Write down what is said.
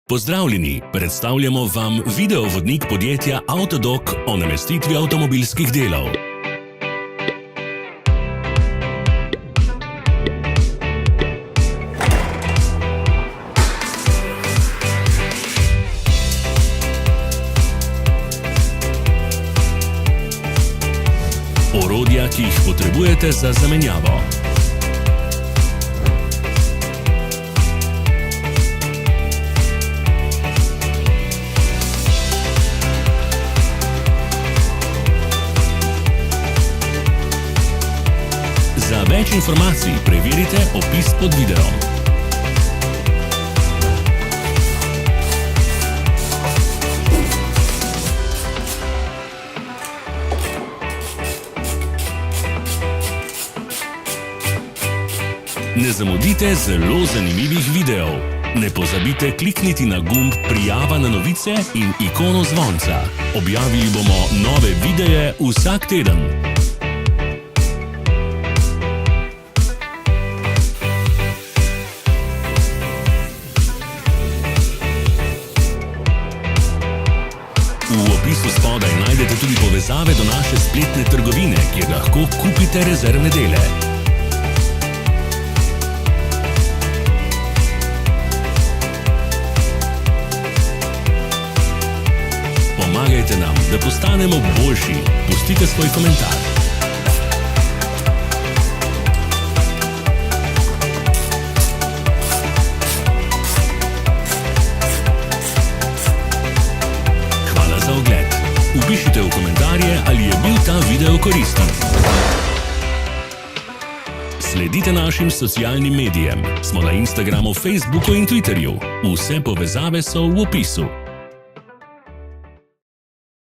Pozdravljeni, predstavljamo vam videovodnik podjetja Avtodok o namestitvi avtomobilskih delov. Orodja, ki jih potrebujete za zamenjavo. Za več informacij preverite opis pod videom. Ne zamudite zelo zanimivih videov. Ne pozabite klikniti na gumb Prijava na novice in ikono zvonca. Objavili bomo nove videe vsak teden. V opisu spodaj najdete tudi povezave do naše spletne trgovine, kjer lahko kupite rezervne dele. Pomagajte nam, da postanemo boljši. Pustite svoj komentar. Za ogled. Vpišite v komentarje, ali je bil ta video koristen. Sledite našim socialnim medijem. Smo na Instagramu, Facebooku in Twitterju. Vse povezave so v opisu.